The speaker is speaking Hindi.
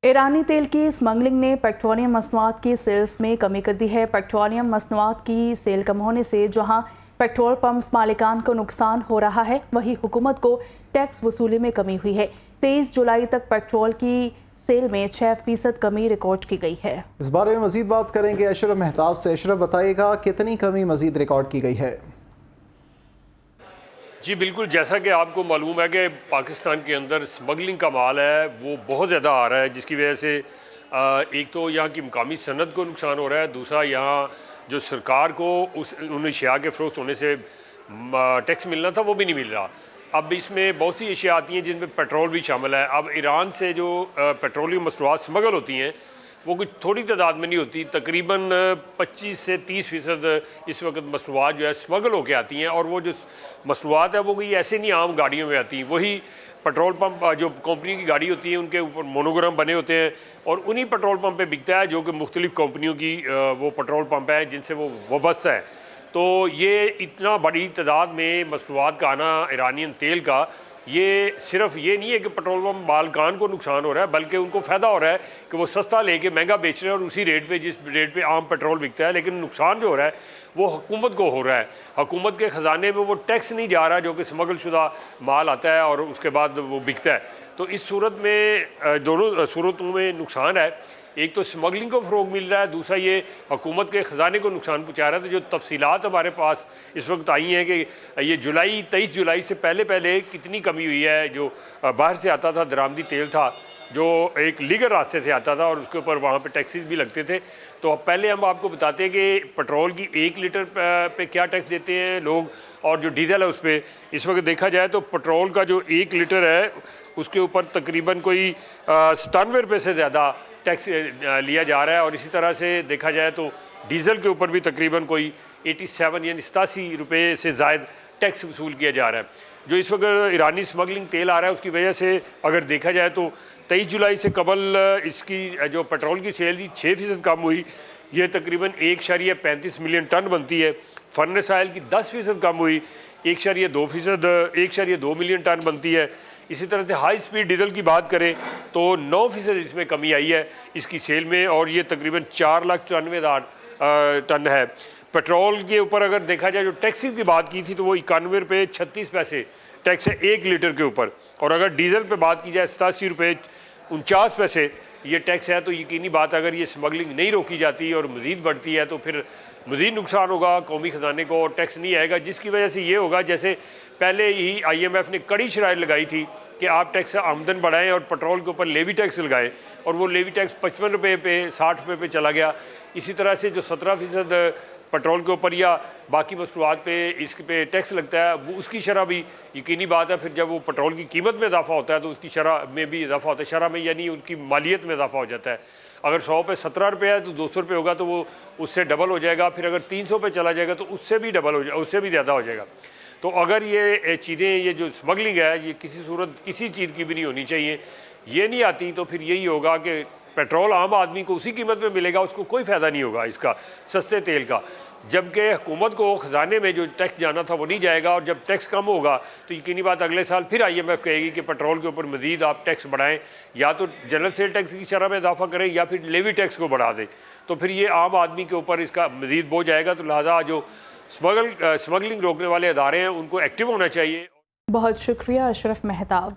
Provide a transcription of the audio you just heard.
ईरानी तेल की स्मगलिंग ने पेट्रोलियम मसनूआत की सेल्स में कमी कर दी है। पेट्रोलियम मसनूआत की सेल कम होने से जहां पेट्रोल पंप्स मालिकान को नुकसान हो रहा है, वहीं हुकूमत को टैक्स वसूली में कमी हुई है। 23 जुलाई तक पेट्रोल की सेल में 6% कमी रिकॉर्ड की गई है। इस बारे में मजीद बात करेंगे अशरफ मेहताब से। अशरफ, बताइएगा कितनी कमी मजीद रिकॉर्ड की गई है? जी बिल्कुल, जैसा कि आपको मालूम है कि पाकिस्तान के अंदर स्मगलिंग का माल है वो बहुत ज़्यादा आ रहा है, जिसकी वजह से एक तो यहाँ की मकामी सनत को नुकसान हो रहा है, दूसरा यहाँ जो सरकार को उन अशिया के फ़रोख्त होने से टैक्स मिलना था वो भी नहीं मिल रहा। अब इसमें बहुत सी अशिया आती हैं जिनमें पेट्रोल भी शामिल है। अब ईरान से जो पेट्रोलियम मसनूआत स्मगल होती हैं वो कुछ थोड़ी तादाद में नहीं होती, तकरीबन 25 से 30% इस वक्त मसनूआत जो है स्मगल होकर आती हैं। और वो जो मसनूआत है वो कोई ऐसे नहीं आम गाड़ियों में आती, वही पेट्रोल पंप जो कंपनी की गाड़ी होती है उनके ऊपर मोनोग्राम बने होते हैं और उन्हीं पेट्रोल पंप पे बिकता है, जो कि मुख्तलिफ़ कंपनियों की वो पेट्रोल पंप है जिनसे वो वाबस्त है। तो ये इतना बड़ी तादाद में मसनूआत का आना ईरानियन तेल का, ये सिर्फ ये नहीं है कि पेट्रोल पंप मालकान को नुकसान हो रहा है, बल्कि उनको फ़ायदा हो रहा है कि वो सस्ता लेके महंगा बेच रहे हैं और उसी रेट पे जिस रेट पे आम पेट्रोल बिकता है। लेकिन नुकसान जो हो रहा है वो हुकूमत को हो रहा है। हुकूमत के ख़जाने में वो टैक्स नहीं जा रहा जो कि स्मगल शुदा माल आता है और उसके बाद वो बिकता है। तो इस सूरत में दोनों सूरतों में नुकसान है। एक तो स्मगलिंग को फ़रोग मिल रहा है, दूसरा ये हुकूमत के ख़जाने को नुकसान पहुँचा रहा है। तो जो तफसीलात हमारे पास इस वक्त आई हैं कि ये 23 जुलाई से पहले कितनी कमी हुई है। जो बाहर से आता था दरामदी तेल था जो एक लीगल रास्ते से आता था और उसके ऊपर वहाँ पे टैक्सेस भी लगते थे। तो पहले हम आपको बताते हैं कि पेट्रोल की 1 लीटर पे क्या टैक्स देते हैं लोग और जो डीजल है उस पर इस वक्त देखा जाए तो पेट्रोल का जो 1 लीटर है उसके ऊपर तकरीबन कोई 97 रुपये से ज़्यादा टैक्स लिया जा रहा है। और इसी तरह से देखा जाए तो डीज़ल के ऊपर भी तकरीबन कोई 87 यानी 87 रुपये से ज़ायद टैक्स वसूल किया जा रहा है। जो इस वक्त ईरानी स्मगलिंग तेल आ रहा है उसकी वजह से अगर देखा जाए तो 23 जुलाई से कबल इसकी जो पेट्रोल की सेल 6% कम हुई, ये तकरीबन 1.35 मिलियन टन बनती है। फर्नेस ऑयल की 10% कम हुई, 1.2 मिलियन टन बनती है। इसी तरह से हाई स्पीड डीजल की बात करें तो 9% इसमें कमी आई है इसकी सेल में और ये तकरीबन 4,94,000 टन है। पेट्रोल के ऊपर अगर देखा जाए जो टैक्सी की बात की थी तो वो 91 रुपये 36 पैसे टैक्स है 1 लीटर के ऊपर। और अगर डीजल पे बात की जाए 87 रुपये 49 पैसे ये टैक्स है। तो यकीनी बात अगर ये स्मगलिंग नहीं रोकी जाती और मज़ीद बढ़ती है तो फिर मज़ीद नुकसान होगा कौमी ख़जाने को और टैक्स नहीं आएगा, जिसकी वजह से ये होगा जैसे पहले ही IMF ने कड़ी शराइत लगाई थी कि आप टैक्स आमदन बढ़ाएं और पेट्रोल के ऊपर लेवी टैक्स लगाएं और वो लेवी टैक्स 55 रुपये पे 60 रुपये पे चला गया। इसी तरह से जो 17% पेट्रोल के ऊपर या बाकी मसनूआत पे इसके पे टैक्स लगता है वो उसकी शरह भी यकीनी बात है फिर जब वो पेट्रोल की कीमत में इजाफा होता है तो उसकी शरह में भी इजाफा होता है, शरह में यानी उनकी मालियत में इजाफा हो जाता है। अगर 100 पे 17 रुपये है तो 200 रुपये होगा तो वो उससे डबल हो जाएगा। फिर अगर 300 पे चला जाएगा तो उससे भी डबल हो जाएगा, उससे भी ज़्यादा हो जाएगा। तो अगर ये चीज़ें ये जो स्मगलिंग है ये किसी सूरत किसी चीज़ की भी नहीं होनी चाहिए, ये नहीं आती तो फिर यही होगा कि पेट्रोल आम आदमी को उसी कीमत में मिलेगा, उसको कोई फ़ायदा नहीं होगा इसका सस्ते तेल का। जबकि हुकूमत को ख़जाने में जो टैक्स जाना था वो नहीं जाएगा और जब टैक्स कम होगा तो यकीनी बात अगले साल फिर IMF कहेगी कि पेट्रोल के ऊपर मज़ीद आप टैक्स बढ़ाएं, या तो जनरल सेल टैक्स की शरह में इजाफा करें या फिर लेवी टैक्स को बढ़ा दें। तो फिर ये आम आदमी के ऊपर इसका मज़ीद बोझ आएगा। तो लिहाजा जो स्मगलिंग रोकने वाले अदारे हैं उनको एक्टिव होना चाहिए। बहुत शुक्रिया अशरफ मेहताब।